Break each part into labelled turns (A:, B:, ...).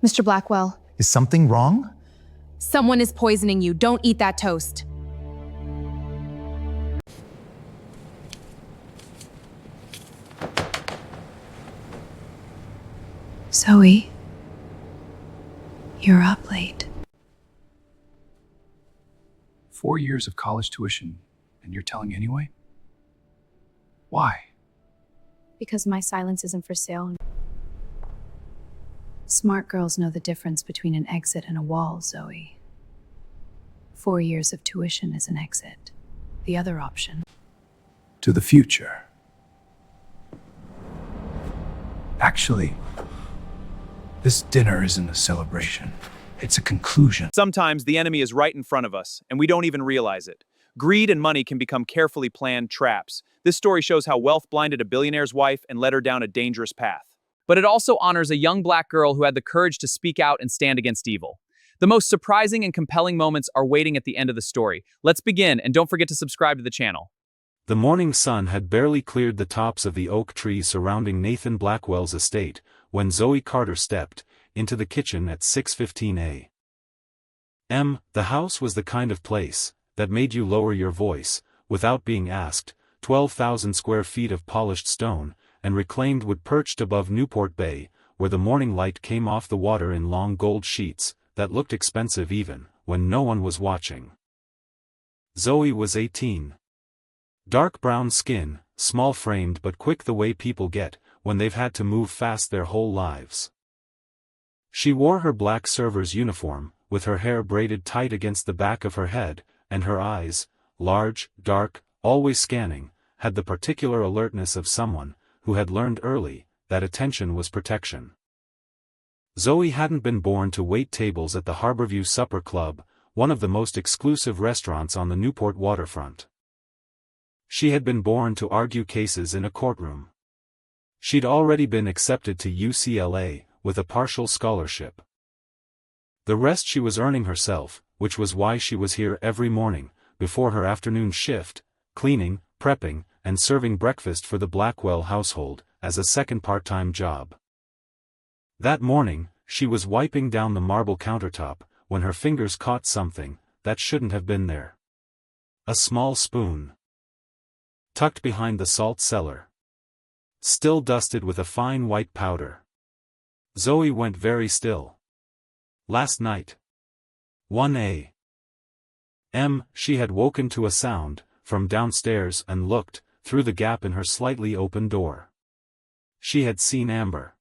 A: Mr. Blackwell,
B: Is something wrong?
A: someone is poisoning you. Don't eat that toast.
C: Zoe, you're up late.
D: 4 years of college tuition, and you're telling anyway? Why?
C: Because my silence isn't for sale. Smart girls know the difference between an exit and a wall, Zoe. 4 years of tuition is an exit. The other option.
D: To the future. Actually, this dinner isn't a celebration. It's a conclusion.
E: Sometimes the enemy is right in front of us, and we don't even realize it. Greed and money can become carefully planned traps. This story shows how wealth blinded a billionaire's wife and led her down a dangerous path. But it also honors a young black girl who had the courage to speak out and stand against evil. The most surprising and compelling moments are waiting at the end of the story. Let's begin, and don't forget to subscribe to the channel.
F: The morning sun had barely cleared the tops of the oak trees surrounding Nathan Blackwell's estate when Zoe Carter stepped into the kitchen at 6:15 a.m. The house was the kind of place that made you lower your voice without being asked. 12,000 square feet of polished stone and reclaimed wood perched above Newport Bay, where the morning light came off the water in long gold sheets that looked expensive even when no one was watching. Zoe was 18. Dark brown skin, small-framed but quick the way people get when they've had to move fast their whole lives. She wore her black server's uniform, with her hair braided tight against the back of her head, and her eyes, large, dark, always scanning, had the particular alertness of someone who had learned early that attention was protection. Zoe hadn't been born to wait tables at the Harborview Supper Club, one of the most exclusive restaurants on the Newport waterfront. She had been born to argue cases in a courtroom. She'd already been accepted to UCLA, with a partial scholarship. The rest she was earning herself, which was why she was here every morning, before her afternoon shift, cleaning, prepping, and serving breakfast for the Blackwell household, as a second part-time job. That morning, she was wiping down the marble countertop, when her fingers caught something that shouldn't have been there. A small spoon. Tucked behind the salt cellar. Still dusted with a fine white powder. Zoe went very still. Last night. 1 a.m. She had woken to a sound from downstairs and looked through the gap in her slightly open door. She had seen Amber.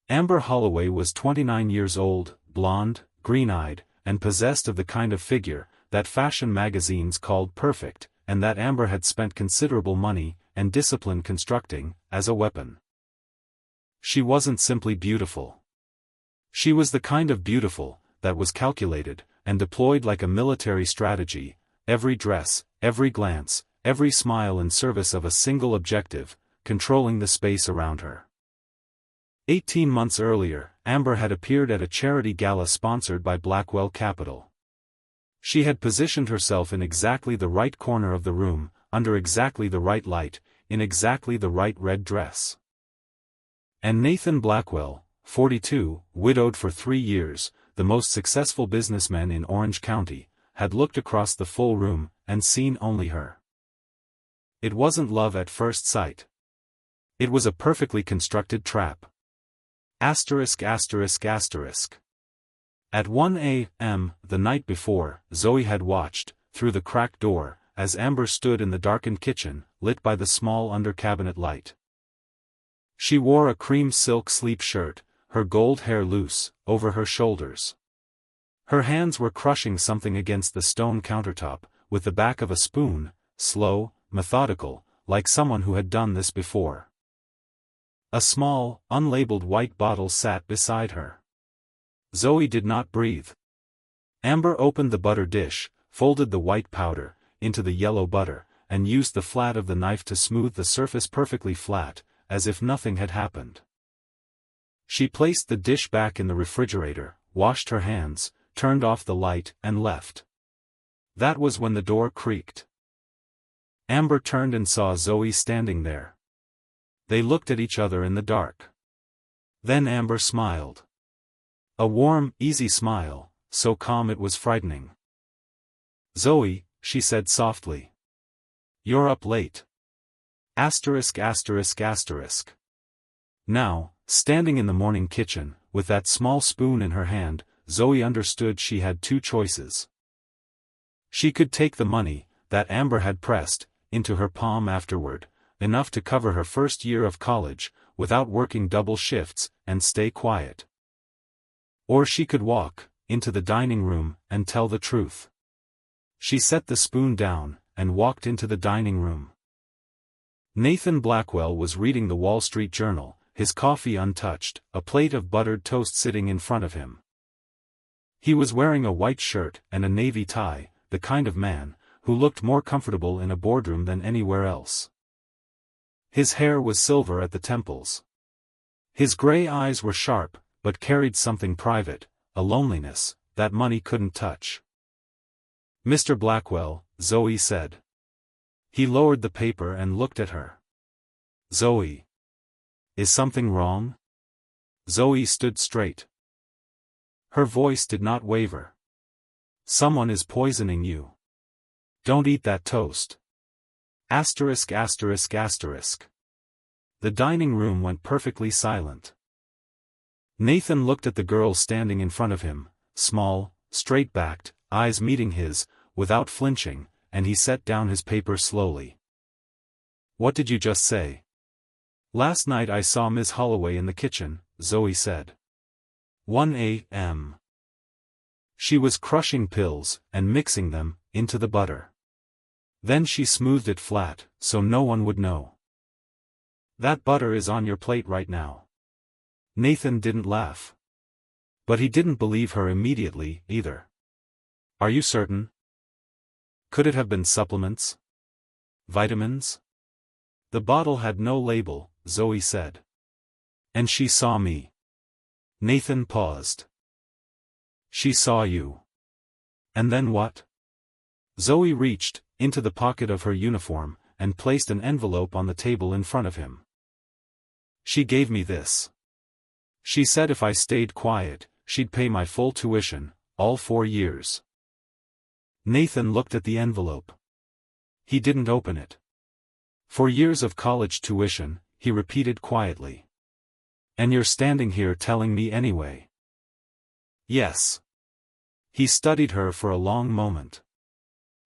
F: Amber Holloway was 29 years old, blonde, green-eyed, and possessed of the kind of figure that fashion magazines called perfect, and that Amber had spent considerable money and discipline constructing as a weapon. She wasn't simply beautiful. She was the kind of beautiful that was calculated and deployed like a military strategy, every dress, every glance, every smile in service of a single objective, controlling the space around her. 18 months earlier, Amber had appeared at a charity gala sponsored by Blackwell Capital. She had positioned herself in exactly the right corner of the room, under exactly the right light, in exactly the right red dress. And Nathan Blackwell, 42, widowed for 3 years, the most successful businessman in Orange County, had looked across the full room and seen only her. It wasn't love at first sight. It was a perfectly constructed trap. At 1 a.m. the night before, Zoe had watched, through the cracked door, as Amber stood in the darkened kitchen, lit by the small under-cabinet light. She wore a cream silk sleep shirt, her gold hair loose, over her shoulders. Her hands were crushing something against the stone countertop, with the back of a spoon, slow, methodical, like someone who had done this before. A small, unlabeled white bottle sat beside her. Zoe did not breathe. Amber opened the butter dish, folded the white powder into the yellow butter, and used the flat of the knife to smooth the surface perfectly flat, as if nothing had happened. She placed the dish back in the refrigerator, washed her hands, turned off the light, and left. That was when the door creaked. Amber turned and saw Zoe standing there. They looked at each other in the dark. Then Amber smiled. A warm, easy smile, so calm it was frightening. "Zoe," she said softly. "You're up late." Asterisk asterisk asterisk. Now, standing in the morning kitchen, with that small spoon in her hand, Zoe understood she had two choices. She could take the money, that Amber had pressed, into her palm afterward, enough to cover her first year of college, without working double shifts, and stay quiet. Or she could walk into the dining room, and tell the truth. She set the spoon down, and walked into the dining room. Nathan Blackwell was reading the Wall Street Journal, his coffee untouched, a plate of buttered toast sitting in front of him. He was wearing a white shirt and a navy tie, the kind of man who looked more comfortable in a boardroom than anywhere else. His hair was silver at the temples. His gray eyes were sharp, but carried something private, a loneliness that money couldn't touch. "Mr. Blackwell," Zoe said. He lowered the paper and looked at her. "Zoe. Is something wrong?" Zoe stood straight. Her voice did not waver. "Someone is poisoning you. Don't eat that toast." Asterisk asterisk asterisk. The dining room went perfectly silent. Nathan looked at the girl standing in front of him, small, straight-backed, eyes meeting his, without flinching, and he set down his paper slowly. "What did you just say?" "Last night I saw Miss Holloway in the kitchen," Zoe said. 1 a.m. She was crushing pills, and mixing them, into the butter. Then she smoothed it flat, so no one would know. "That butter is on your plate right now." Nathan didn't laugh. But he didn't believe her immediately, either. "Are you certain? Could it have been supplements? Vitamins?" "The bottle had no label," Zoe said. "And she saw me." Nathan paused. "She saw you. And then what?" Zoe reached into the pocket of her uniform, and placed an envelope on the table in front of him. "She gave me this. She said if I stayed quiet, she'd pay my full tuition, all 4 years. Nathan looked at the envelope. He didn't open it. "4 years of college tuition," he repeated quietly. "And you're standing here telling me anyway?" "Yes." He studied her for a long moment.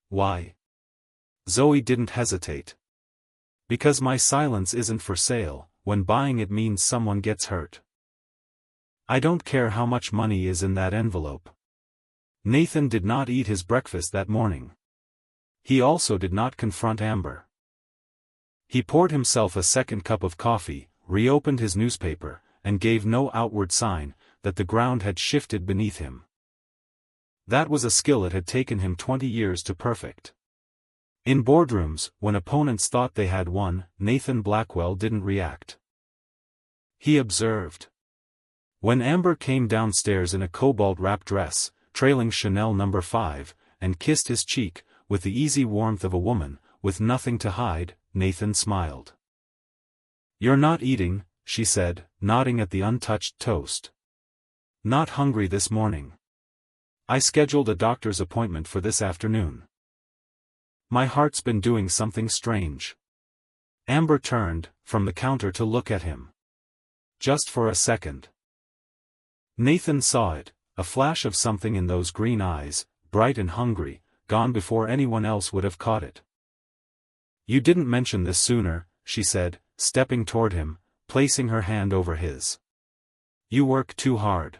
F: "Why?" Zoe didn't hesitate. "Because my silence isn't for sale, when buying it means someone gets hurt. I don't care how much money is in that envelope." Nathan did not eat his breakfast that morning. He also did not confront Amber. He poured himself a second cup of coffee, reopened his newspaper, and gave no outward sign that the ground had shifted beneath him. That was a skill it had taken him 20 years to perfect. In boardrooms, when opponents thought they had won, Nathan Blackwell didn't react. He observed. When Amber came downstairs in a cobalt-wrapped dress, trailing Chanel No. 5, and kissed his cheek, with the easy warmth of a woman, with nothing to hide, Nathan smiled. "You're not eating," she said, nodding at the untouched toast. "Not hungry this morning. I scheduled a doctor's appointment for this afternoon. My heart's been doing something strange." Amber turned from the counter to look at him. Just for a second. Nathan saw it, a flash of something in those green eyes, bright and hungry, gone before anyone else would have caught it. "You didn't mention this sooner," she said, stepping toward him, placing her hand over his. "You work too hard."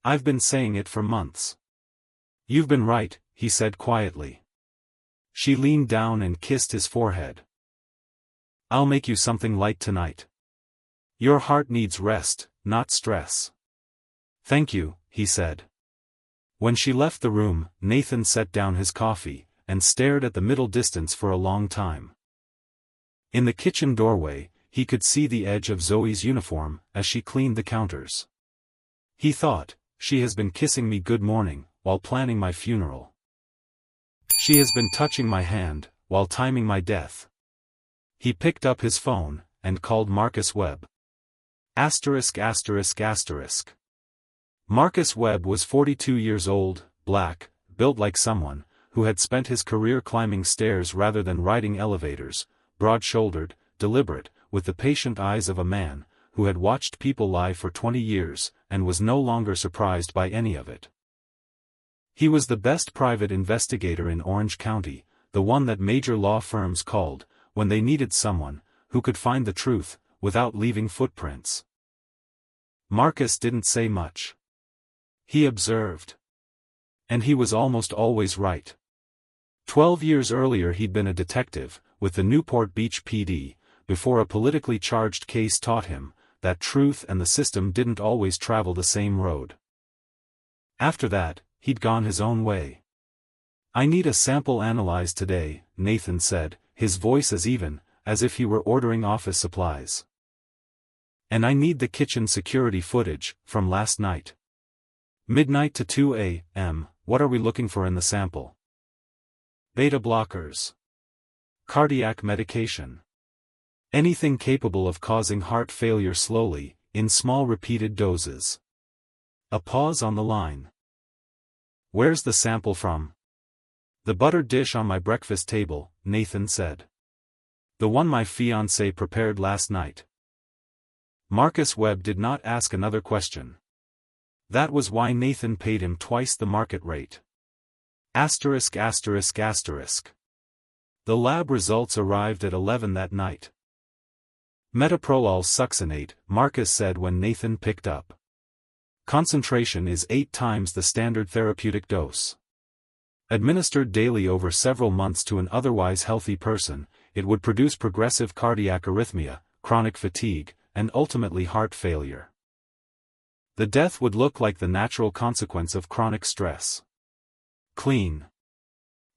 F: "I've been saying it for months." "You've been right," he said quietly. She leaned down and kissed his forehead. "I'll make you something light tonight. Your heart needs rest, not stress." "Thank you," he said. When she left the room, Nathan set down his coffee, and stared at the middle distance for a long time. In the kitchen doorway, he could see the edge of Zoe's uniform as she cleaned the counters. He thought, "She has been kissing me good morning, while planning my funeral. She has been touching my hand, while timing my death." He picked up his phone, and called Marcus Webb. Marcus Webb was 42 years old, black, built like someone who had spent his career climbing stairs rather than riding elevators, broad-shouldered, deliberate, with the patient eyes of a man who had watched people lie for 20 years and was no longer surprised by any of it. He was the best private investigator in Orange County, the one that major law firms called when they needed someone who could find the truth without leaving footprints. Marcus didn't say much. He observed. And he was almost always right. 12 years earlier he'd been a detective with the Newport Beach PD, before a politically charged case taught him that truth and the system didn't always travel the same road. After that, he'd gone his own way. "I need a sample analyzed today," Nathan said, his voice as even as if he were ordering office supplies. "And I need the kitchen security footage from last night. Midnight to 2 a.m., what are we looking for in the sample?" "Beta blockers. Cardiac medication. Anything capable of causing heart failure slowly, in small repeated doses." A pause on the line. "Where's the sample from?" "The buttered dish on my breakfast table," Nathan said. "The one my fiancée prepared last night." Marcus Webb did not ask another question. That was why Nathan paid him twice the market rate. ****. The lab results arrived at 11 that night. "Metoprolol succinate," Marcus said when Nathan picked up. "Concentration is 8 times the standard therapeutic dose. Administered daily over several months to an otherwise healthy person, it would produce progressive cardiac arrhythmia, chronic fatigue, and ultimately heart failure. The death would look like the natural consequence of chronic stress. Clean.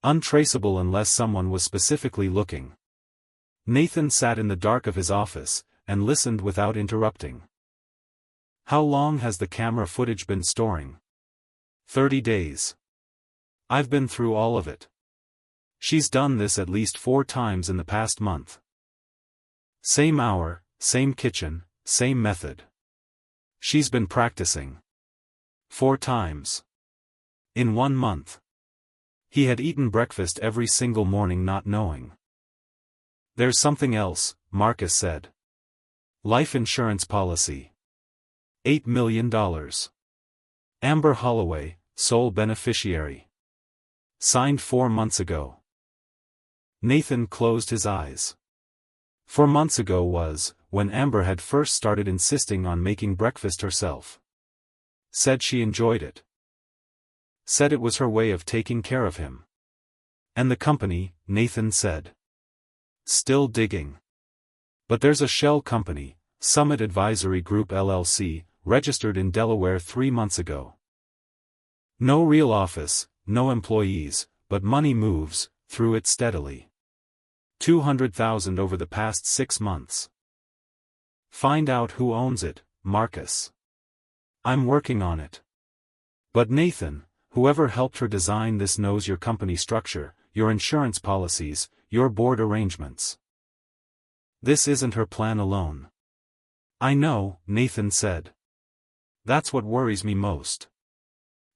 F: Untraceable unless someone was specifically looking." Nathan sat in the dark of his office and listened without interrupting. "How long has the camera footage been storing?" 30 days. "I've been through all of it. She's done this at least 4 times in the past month. Same hour, same kitchen, same method. She's been practicing. 4 times. In 1 month. He had eaten breakfast every single morning not knowing." "There's something else," Marcus said. "Life insurance policy. $8 million. Amber Holloway, sole beneficiary. Signed 4 months ago." Nathan closed his eyes. 4 months ago was when Amber had first started insisting on making breakfast herself. Said she enjoyed it. Said it was her way of taking care of him. "And the company," Nathan said. "Still digging. But there's a shell company, Summit Advisory Group LLC, registered in Delaware 3 months ago. No real office, no employees, but money moves through it steadily. 200,000 over the past 6 months. Find out who owns it, Marcus. I'm working on it. But Nathan, whoever helped her design this knows your company structure, your insurance policies, your board arrangements. This isn't her plan alone." "I know," Nathan said. "That's what worries me most."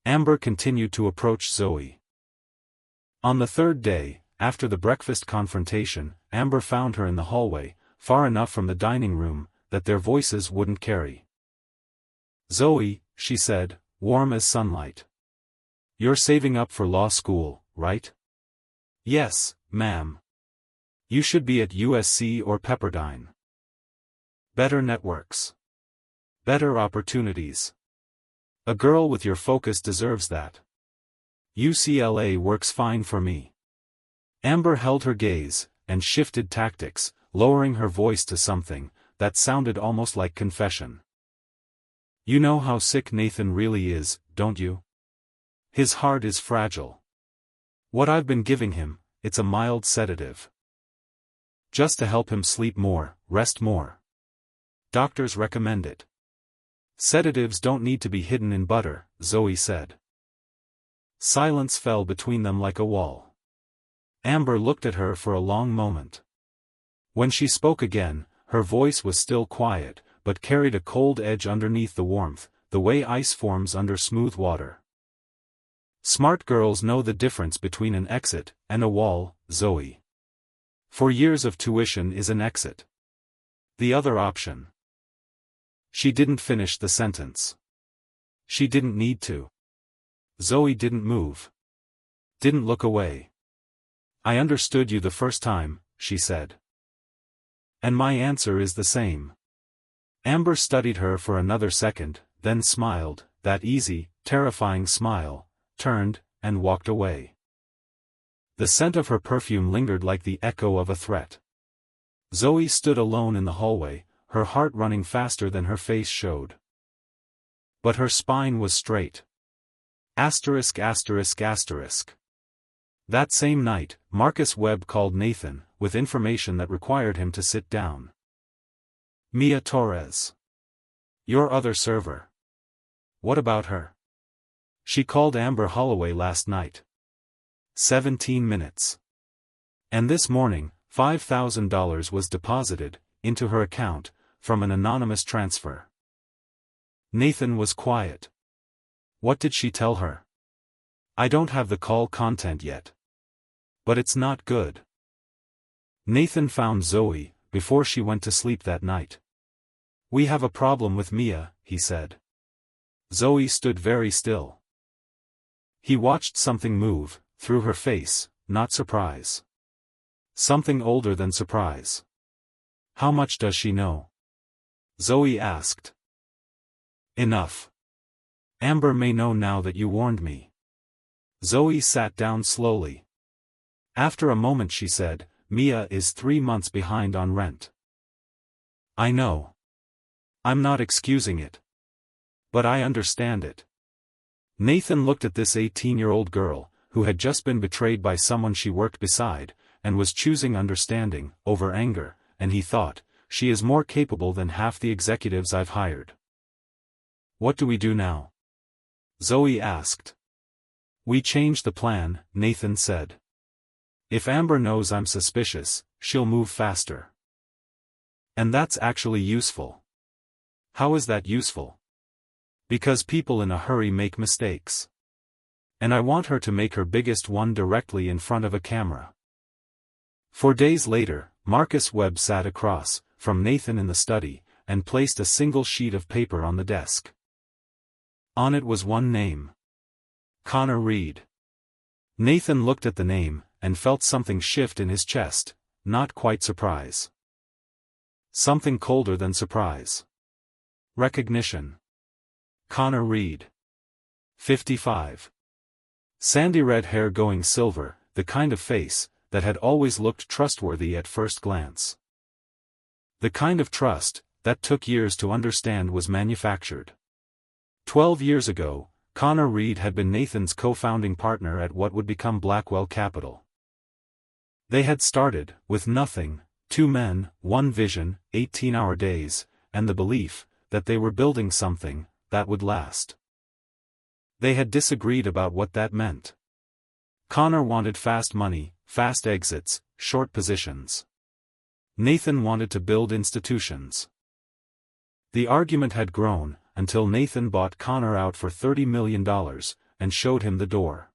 F: Amber continued to approach Zoe. On the 3rd day, after the breakfast confrontation, Amber found her in the hallway, far enough from the dining room that their voices wouldn't carry. "Zoe," she said, warm as sunlight. "You're saving up for law school, right?" "Yes, ma'am." "You should be at USC or Pepperdine. Better networks. Better opportunities. A girl with your focus deserves that. UCLA works fine for me." Amber held her gaze, and shifted tactics, lowering her voice to something that sounded almost like confession. "You know how sick Nathan really is, don't you? His heart is fragile. What I've been giving him, it's a mild sedative. Just to help him sleep more, rest more. Doctors recommend it. Sedatives don't need to be hidden in butter," Zoe said. Silence fell between them like a wall. Amber looked at her for a long moment. When she spoke again, her voice was still quiet, but carried a cold edge underneath the warmth, the way ice forms under smooth water. Smart girls know the difference between an exit and a wall, Zoe. 4 years of tuition is an exit. The other option. She didn't finish the sentence. She didn't need to. Zoe didn't move. Didn't look away. I understood you the first time, she said. And my answer is the same. Amber studied her for another second, then smiled, that easy, terrifying smile, turned, and walked away. The scent of her perfume lingered like the echo of a threat. Zoe stood alone in the hallway, her heart running faster than her face showed. But her spine was straight. Asterisk asterisk asterisk. That same night, Marcus Webb called Nathan, with information that required him to sit down. Mia Torres. Your other server. What about her? She called Amber Holloway last night. 17 minutes. And this morning, $5,000 was deposited into her account from an anonymous transfer. Nathan was quiet. What did she tell her? I don't have the call content yet. But it's not good. Nathan found Zoe before she went to sleep that night. We have a problem with Mia, he said. Zoe stood very still. He watched something move through her face, not surprise. Something older than surprise. How much does she know? Zoe asked. Enough. Amber may know now that you warned me. Zoe sat down slowly. After a moment she said, Mia is 3 months behind on rent. I know. I'm not excusing it. But I understand it. Nathan looked at this 18-year-old girl, who had just been betrayed by someone she worked beside, and was choosing understanding over anger, and he thought, she is more capable than half the executives I've hired. What do we do now? Zoe asked. We change the plan, Nathan said. If Amber knows I'm suspicious, she'll move faster. And that's actually useful. How is that useful? Because people in a hurry make mistakes. And I want her to make her biggest one directly in front of a camera. 4 days later, Marcus Webb sat across from Nathan in the study, and placed a single sheet of paper on the desk. On it was one name. Connor Reed. Nathan looked at the name, and felt something shift in his chest, not quite surprise. Something colder than surprise. Recognition. Connor Reed. 55. Sandy red hair going silver, the kind of face that had always looked trustworthy at first glance. The kind of trust that took years to understand was manufactured. 12 years ago, Connor Reed had been Nathan's co-founding partner at what would become Blackwell Capital. They had started with nothing, 2 men, 1 vision, 18-hour days, and the belief that they were building something that would last. They had disagreed about what that meant. Connor wanted fast money, fast exits, short positions. Nathan wanted to build institutions. The argument had grown, until Nathan bought Connor out for $30 million, and showed him the door.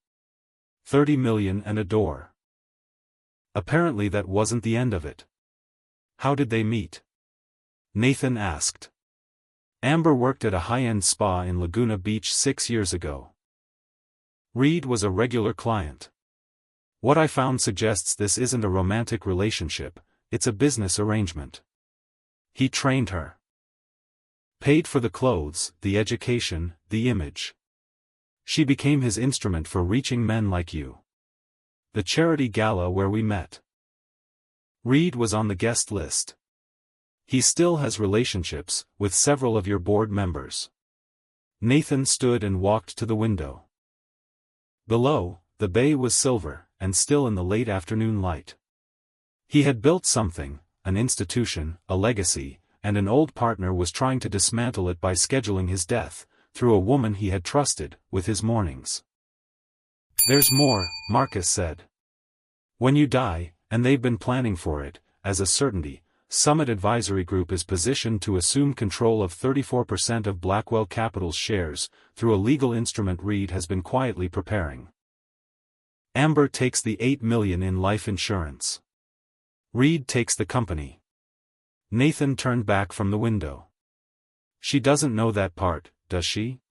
F: $30 million and a door. Apparently that wasn't the end of it. How did they meet? Nathan asked. Amber worked at a high-end spa in Laguna Beach 6 years ago. Reed was a regular client. What I found suggests this isn't a romantic relationship, it's a business arrangement. He trained her. Paid for the clothes, the education, the image. She became his instrument for reaching men like you. The charity gala where we met. Reed was on the guest list. He still has relationships with several of your board members. Nathan stood and walked to the window. Below, the bay was silver, and still in the late afternoon light. He had built something, an institution, a legacy, and an old partner was trying to dismantle it by scheduling his death, through a woman he had trusted, with his mornings. There's more, Marcus said. When you die, and they've been planning for it, as a certainty, Summit Advisory Group is positioned to assume control of 34% of Blackwell Capital's shares, through a legal instrument Reed has been quietly preparing. Amber takes the $8 million in life insurance. Reed takes the company. Nathan turned back from the window. She doesn't know that part, does she?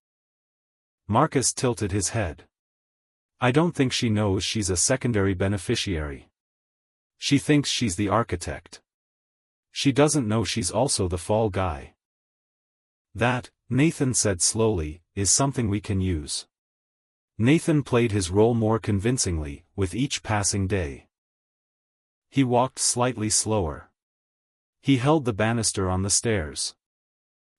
F: Marcus tilted his head. I don't think she knows she's a secondary beneficiary. She thinks she's the architect. She doesn't know she's also the fall guy. That, Nathan said slowly, is something we can use. Nathan played his role more convincingly, with each passing day. He walked slightly slower. He held the banister on the stairs.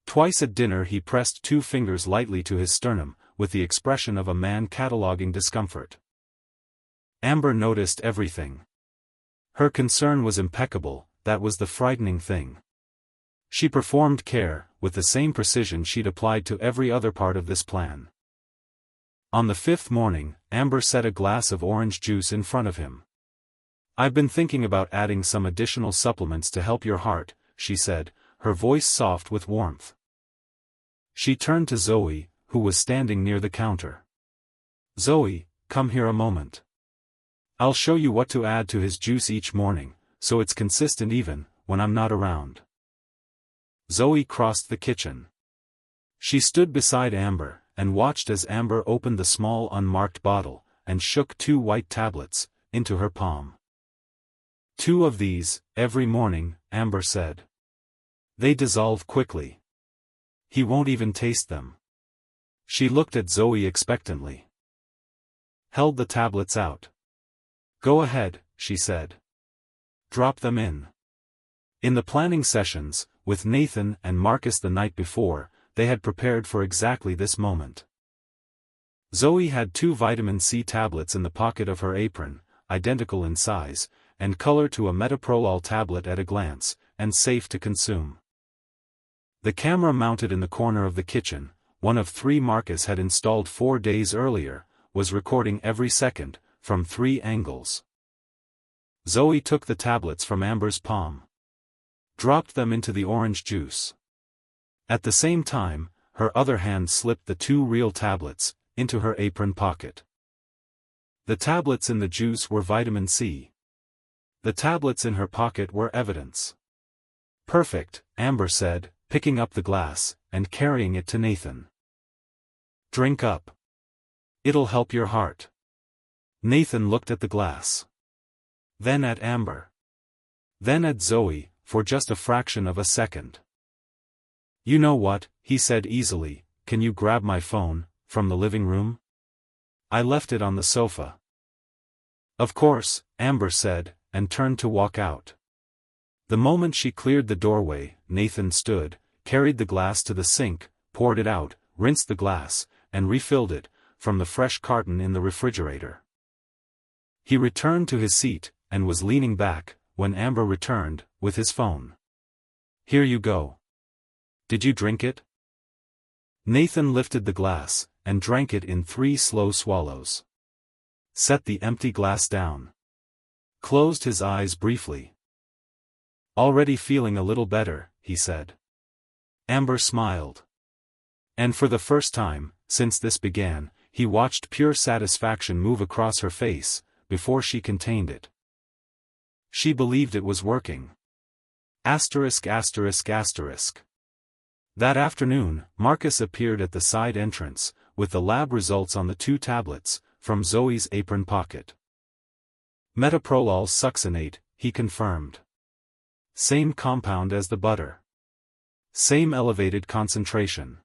F: Twice at dinner he pressed 2 fingers lightly to his sternum, with the expression of a man cataloging discomfort. Amber noticed everything. Her concern was impeccable. That was the frightening thing. She performed care, with the same precision she'd applied to every other part of this plan. On the 5th morning, Amber set a glass of orange juice in front of him. I've been thinking about adding some additional supplements to help your heart, she said, her voice soft with warmth. She turned to Zoe, who was standing near the counter. Zoe, come here a moment. I'll show you what to add to his juice each morning, so it's consistent even when I'm not around. Zoe crossed the kitchen. She stood beside Amber, and watched as Amber opened the small unmarked bottle, and shook 2 white tablets into her palm. 2 of these, every morning, Amber said. They dissolve quickly. He won't even taste them. She looked at Zoe expectantly. Held the tablets out. Go ahead, she said. Drop them in. In the planning sessions, with Nathan and Marcus the night before, they had prepared for exactly this moment. Zoe had 2 vitamin C tablets in the pocket of her apron, identical in size, and color to a metoprolol tablet at a glance, and safe to consume. The camera mounted in the corner of the kitchen, one of 3 Marcus had installed 4 days earlier, was recording every second, from 3 angles. Zoe took the tablets from Amber's palm. Dropped them into the orange juice. At the same time, her other hand slipped the 2 real tablets into her apron pocket. The tablets in the juice were vitamin C. The tablets in her pocket were evidence. Perfect, Amber said, picking up the glass, and carrying it to Nathan. Drink up. It'll help your heart. Nathan looked at the glass. Then at Amber. Then at Zoe, for just a fraction of a second. You know what, he said easily, can you grab my phone, from the living room? I left it on the sofa. Of course, Amber said, and turned to walk out. The moment she cleared the doorway, Nathan stood, carried the glass to the sink, poured it out, rinsed the glass, and refilled it, from the fresh carton in the refrigerator. He returned to his seat, and was leaning back, when Amber returned, with his phone. Here you go. Did you drink it? Nathan lifted the glass, and drank it in 3 slow swallows. Set the empty glass down. Closed his eyes briefly. Already feeling a little better, he said. Amber smiled. And for the first time, since this began, he watched pure satisfaction move across her face, before she contained it. She believed it was working. Asterisk asterisk asterisk. That afternoon, Marcus appeared at the side entrance, with the lab results on the 2 tablets, from Zoe's apron pocket. Metoprolol succinate, he confirmed. Same compound as the butter. Same elevated concentration.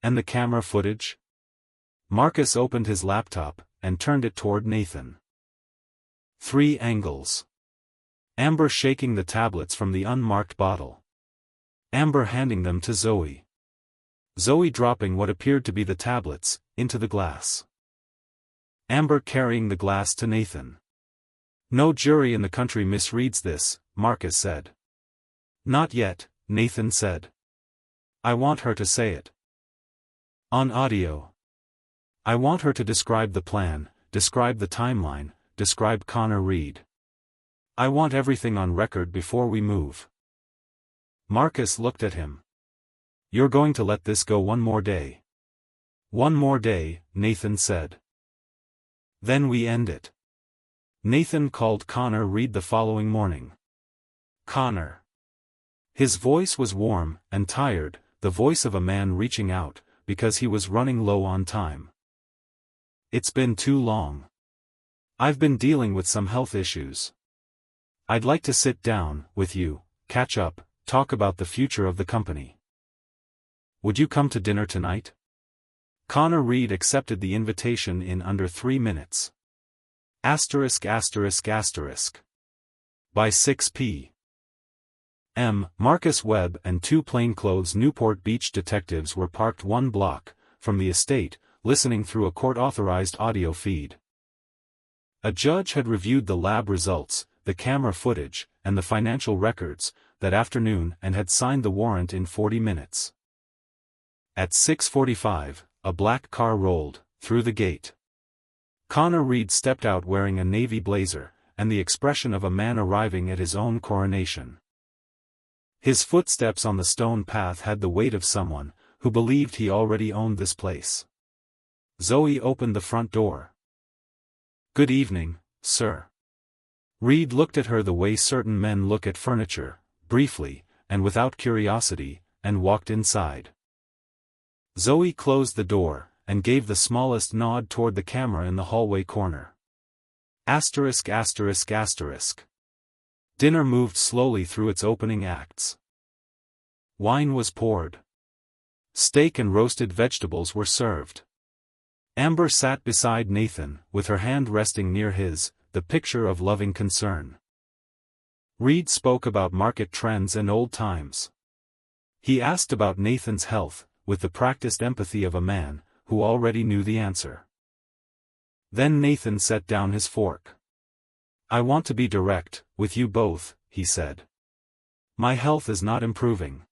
F: And the camera footage? Marcus opened his laptop, and turned it toward Nathan. 3 angles. Amber shaking the tablets from the unmarked bottle. Amber handing them to Zoe. Zoe dropping what appeared to be the tablets, into the glass. Amber carrying the glass to Nathan. No jury in the country misreads this, Marcus said. Not yet, Nathan said. I want her to say it. On audio. I want her to describe the plan, describe the timeline, describe Connor Reed. I want everything on record before we move. Marcus looked at him. You're going to let this go one more day. One more day, Nathan said. Then we end it. Nathan called Connor Reed the following morning. Connor. His voice was warm and tired, the voice of a man reaching out, because he was running low on time. It's been too long. I've been dealing with some health issues. I'd like to sit down with you, catch up, talk about the future of the company. Would you come to dinner tonight? Connor Reed accepted the invitation in under 3 minutes. By 6 p.m., Marcus Webb and 2 plainclothes Newport Beach detectives were parked 1 block from the estate, listening through a court-authorized audio feed. A judge had reviewed the lab results, the camera footage, and the financial records that afternoon and had signed the warrant in 40 minutes. At 6:45, a black car rolled through the gate. Connor Reed stepped out wearing a navy blazer, and the expression of a man arriving at his own coronation. His footsteps on the stone path had the weight of someone who believed he already owned this place. Zoe opened the front door. Good evening, sir. Reed looked at her the way certain men look at furniture, briefly, and without curiosity, and walked inside. Zoe closed the door, and gave the smallest nod toward the camera in the hallway corner. Dinner moved slowly through its opening acts. Wine was poured. Steak and roasted vegetables were served. Amber sat beside Nathan, with her hand resting near his, the picture of loving concern. Reed spoke about market trends and old times. He asked about Nathan's health, with the practiced empathy of a man who already knew the answer. Then Nathan set down his fork. I want to be direct with you both, he said. My health is not improving.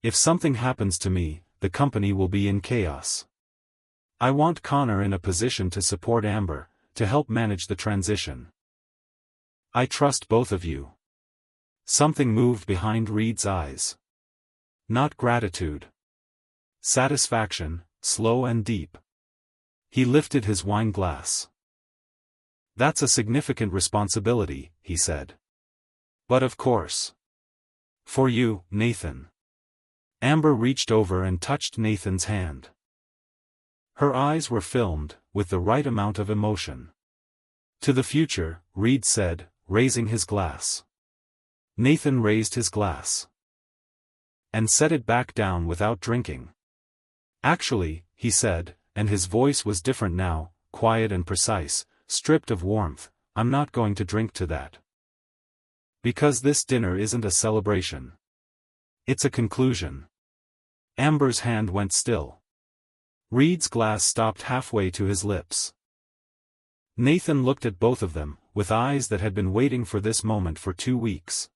F: If something happens to me, the company will be in chaos. I want Connor in a position to support Amber, to help manage the transition. I trust both of you. Something moved behind Reed's eyes. Not gratitude. Satisfaction, slow and deep. He lifted his wine glass. That's a significant responsibility, he said. But of course. For you, Nathan. Amber reached over and touched Nathan's hand. Her eyes were filmed, with the right amount of emotion. To the future, Reed said, raising his glass. Nathan raised his glass. And set it back down without drinking. Actually, he said, and his voice was different now, quiet and precise, stripped of warmth, I'm not going to drink to that. Because this dinner isn't a celebration. It's a conclusion. Amber's hand went still. Reed's glass stopped halfway to his lips. Nathan looked at both of them, with eyes that had been waiting for this moment for 2 weeks.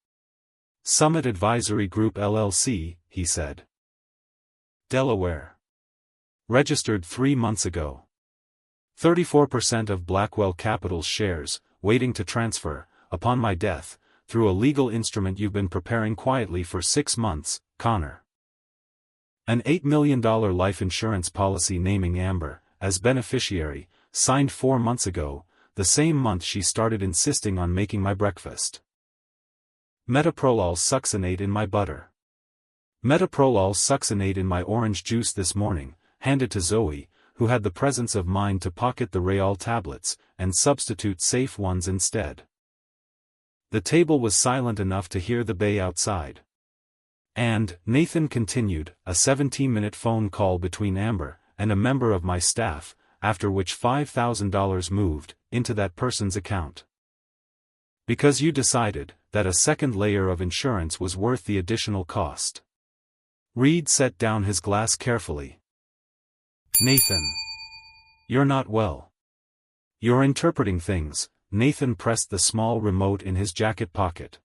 F: Summit Advisory Group LLC, he said. Delaware. Registered 3 months ago. 34% of Blackwell Capital's shares, waiting to transfer, upon my death, through a legal instrument you've been preparing quietly for 6 months, Connor. An $8 million life insurance policy naming Amber as beneficiary, signed 4 months ago, the same month she started insisting on making my breakfast. Metoprolol succinate in my butter. Metoprolol succinate in my orange juice this morning, handed to Zoe, who had the presence of mind to pocket the Rayol tablets, and substitute safe ones instead. The table was silent enough to hear the bay outside. And, Nathan continued, a 17-minute phone call between Amber and a member of my staff, after which $5,000 moved into that person's account. Because you decided that a second layer of insurance was worth the additional cost. Reed set down his glass carefully. Nathan. You're not well. You're interpreting things. Nathan pressed the small remote in his jacket pocket.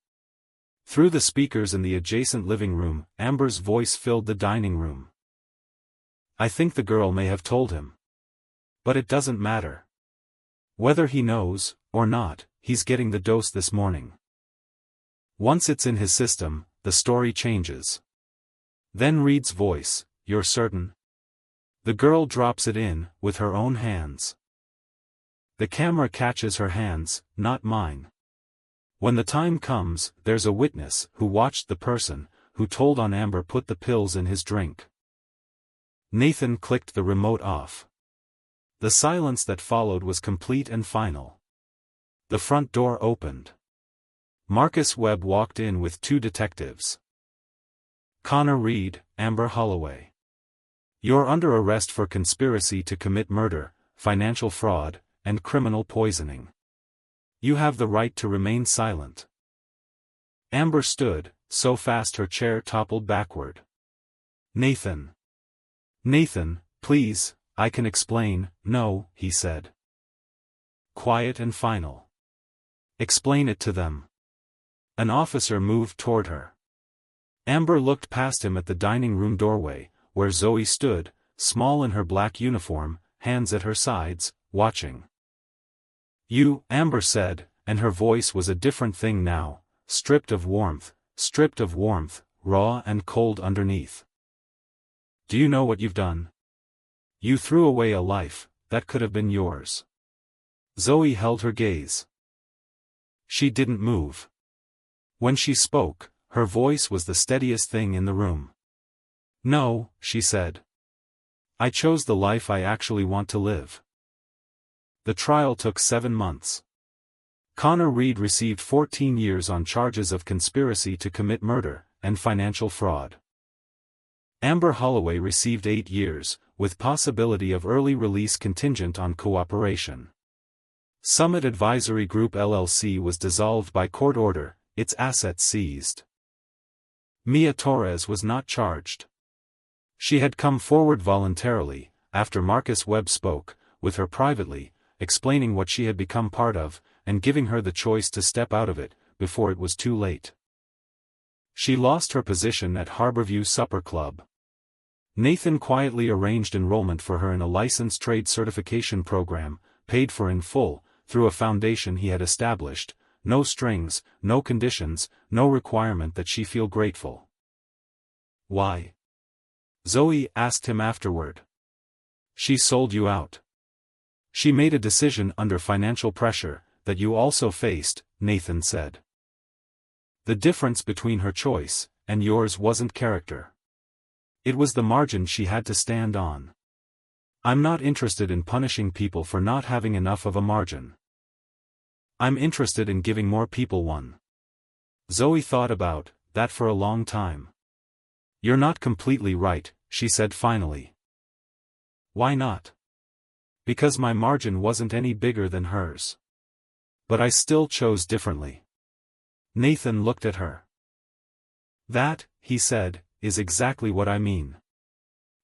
F: Through the speakers in the adjacent living room, Amber's voice filled the dining room. I think the girl may have told him. But it doesn't matter. Whether he knows, or not, he's getting the dose this morning. Once it's in his system, the story changes. Then Reed's voice, "You're certain?" The girl drops it in, with her own hands. The camera catches her hands, not mine. When the time comes, there's a witness who watched the person who told on Amber put the pills in his drink. Nathan clicked the remote off. The silence that followed was complete and final. The front door opened. Marcus Webb walked in with two detectives. "Connor Reed, Amber Holloway. You're under arrest for conspiracy to commit murder, financial fraud, and criminal poisoning. You have the right to remain silent." Amber stood, so fast her chair toppled backward. "Nathan. Nathan, please, I can explain." "No," he said. Quiet and final. "Explain it to them." An officer moved toward her. Amber looked past him at the dining room doorway, where Zoe stood, small in her black uniform, hands at her sides, watching. "You," Amber said, and her voice was a different thing now, stripped of warmth, raw and cold underneath. "Do you know what you've done? You threw away a life that could have been yours." Zoe held her gaze. She didn't move. When she spoke, her voice was the steadiest thing in the room. "No," she said. "I chose the life I actually want to live." The trial took 7 months. Connor Reed received 14 years on charges of conspiracy to commit murder and financial fraud. Amber Holloway received 8 years, with possibility of early release contingent on cooperation. Summit Advisory Group LLC was dissolved by court order, its assets seized. Mia Torres was not charged. She had come forward voluntarily, after Marcus Webb spoke with her privately, explaining what she had become part of, and giving her the choice to step out of it, before it was too late. She lost her position at Harborview Supper Club. Nathan quietly arranged enrollment for her in a licensed trade certification program, paid for in full, through a foundation he had established, no strings, no conditions, no requirement that she feel grateful. "Why?" Zoe asked him afterward. "She sold you out. She made a decision under financial pressure, that you also faced," Nathan said. "The difference between her choice and yours wasn't character. It was the margin she had to stand on. I'm not interested in punishing people for not having enough of a margin. I'm interested in giving more people one." Zoe thought about that for a long time. "You're not completely right," she said finally. "Why not?" "Because my margin wasn't any bigger than hers. But I still chose differently." Nathan looked at her. "That," he said, "is exactly what I mean.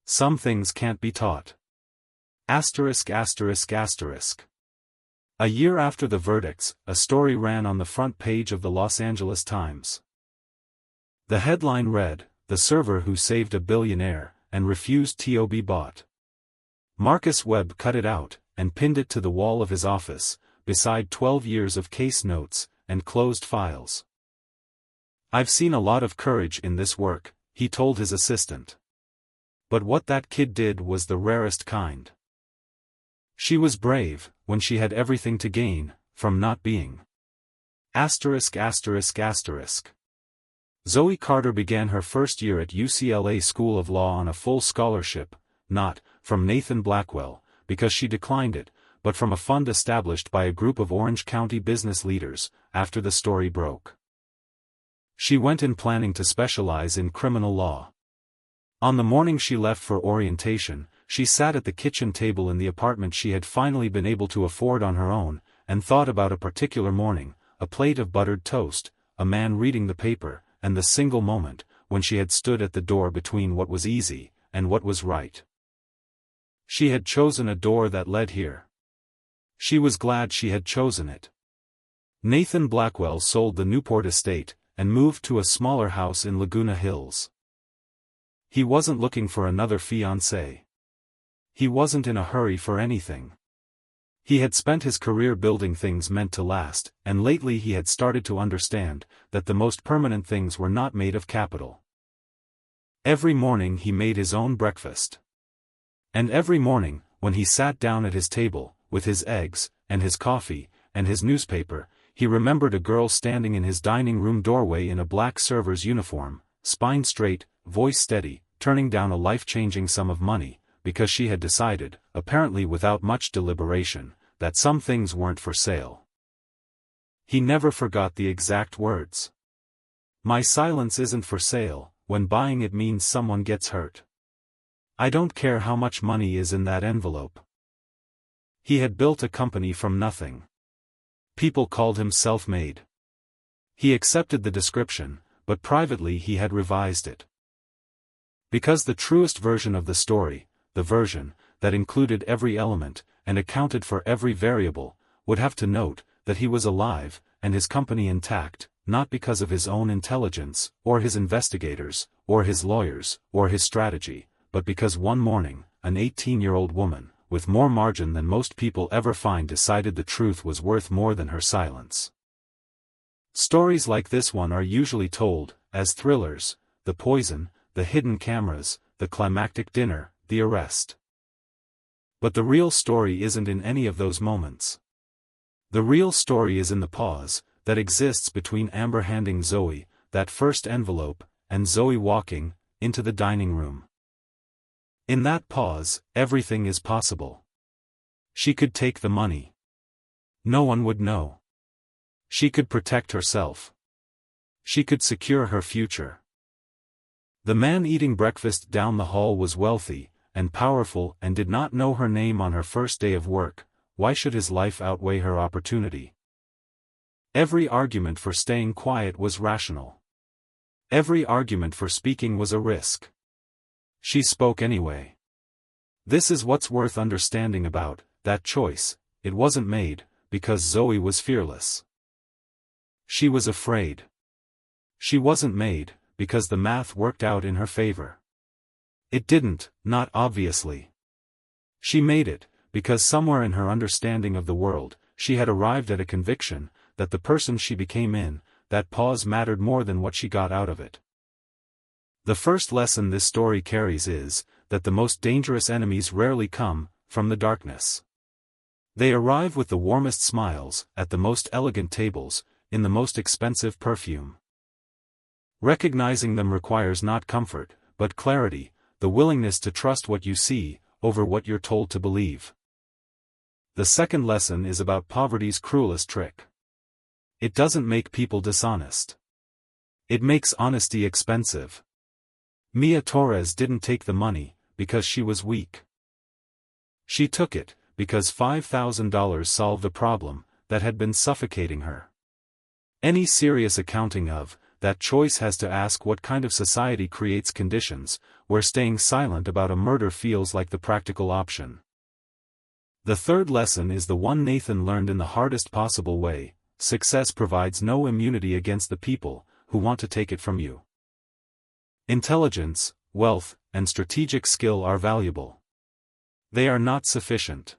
F: Some things can't be taught." A year after the verdicts, a story ran on the front page of the Los Angeles Times. The headline read, "The server who saved a billionaire, and refused to be bought." Marcus Webb cut it out, and pinned it to the wall of his office, beside 12 years of case notes, and closed files. "I've seen a lot of courage in this work," he told his assistant. "But what that kid did was the rarest kind. She was brave, when she had everything to gain, from not being." Zoe Carter began her first year at UCLA School of Law on a full scholarship, not from Nathan Blackwell, because she declined it, but from a fund established by a group of Orange County business leaders, after the story broke. She went in planning to specialize in criminal law. On the morning she left for orientation, she sat at the kitchen table in the apartment she had finally been able to afford on her own, and thought about a particular morning, a plate of buttered toast, a man reading the paper, and the single moment, when she had stood at the door between what was easy, and what was right. She had chosen a door that led here. She was glad she had chosen it. Nathan Blackwell sold the Newport estate, and moved to a smaller house in Laguna Hills. He wasn't looking for another fiancée. He wasn't in a hurry for anything. He had spent his career building things meant to last, and lately he had started to understand that the most permanent things were not made of capital. Every morning he made his own breakfast. And every morning, when he sat down at his table, with his eggs, and his coffee, and his newspaper, he remembered a girl standing in his dining room doorway in a black server's uniform, spine straight, voice steady, turning down a life-changing sum of money, because she had decided, apparently without much deliberation, that some things weren't for sale. He never forgot the exact words. "My silence isn't for sale, when buying it means someone gets hurt. I don't care how much money is in that envelope." He had built a company from nothing. People called him self-made. He accepted the description, but privately he had revised it. Because the truest version of the story, the version that included every element, and accounted for every variable, would have to note that he was alive, and his company intact, not because of his own intelligence, or his investigators, or his lawyers, or his strategy, but because one morning, an 18-year-old woman, with more margin than most people ever find, decided the truth was worth more than her silence. Stories like this one are usually told as thrillers: the poison, the hidden cameras, the climactic dinner, the arrest. But the real story isn't in any of those moments. The real story is in the pause that exists between Amber handing Zoe that first envelope, and Zoe walking into the dining room. In that pause, everything is possible. She could take the money. No one would know. She could protect herself. She could secure her future. The man eating breakfast down the hall was wealthy and powerful and did not know her name on her first day of work. Why should his life outweigh her opportunity? Every argument for staying quiet was rational. Every argument for speaking was a risk. She spoke anyway. This is what's worth understanding about that choice. It wasn't made because Zoe was fearless. She was afraid. She wasn't made because the math worked out in her favor. It didn't, not obviously. She made it because somewhere in her understanding of the world, she had arrived at a conviction that the person she became in that pause mattered more than what she got out of it. The first lesson this story carries is that the most dangerous enemies rarely come from the darkness. They arrive with the warmest smiles, at the most elegant tables, in the most expensive perfume. Recognizing them requires not comfort, but clarity, the willingness to trust what you see over what you're told to believe. The second lesson is about poverty's cruelest trick. It doesn't make people dishonest. It makes honesty expensive. Mia Torres didn't take the money because she was weak. She took it because $5,000 solved the problem that had been suffocating her. Any serious accounting of that choice has to ask what kind of society creates conditions where staying silent about a murder feels like the practical option. The third lesson is the one Nathan learned in the hardest possible way: success provides no immunity against the people who want to take it from you. Intelligence, wealth, and strategic skill are valuable. They are not sufficient.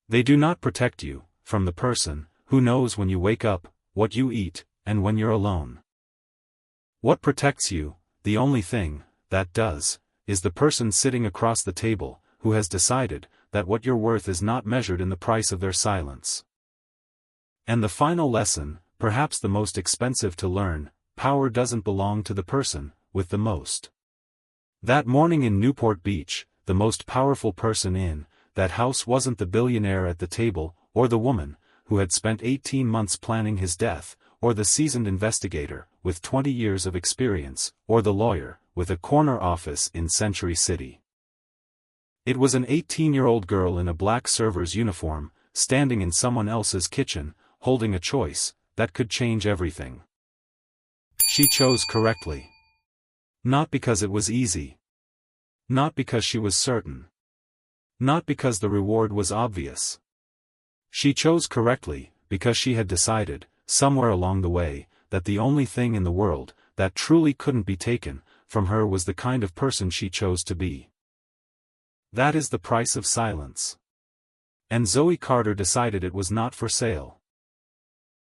F: They do not protect you from the person who knows when you wake up, what you eat, and when you're alone. What protects you, the only thing that does, is the person sitting across the table who has decided that what you're worth is not measured in the price of their silence. And the final lesson, perhaps the most expensive to learn: power doesn't belong to the person with the most. That morning in Newport Beach, the most powerful person in that house wasn't the billionaire at the table, or the woman who had spent 18 months planning his death, or the seasoned investigator with 20 years of experience, or the lawyer with a corner office in Century City. It was an 18-year-old girl in a black server's uniform, standing in someone else's kitchen, holding a choice that could change everything. She chose correctly. Not because it was easy. Not because she was certain. Not because the reward was obvious. She chose correctly because she had decided, somewhere along the way, that the only thing in the world that truly couldn't be taken from her was the kind of person she chose to be. That is the price of silence. And Zoe Carter decided it was not for sale.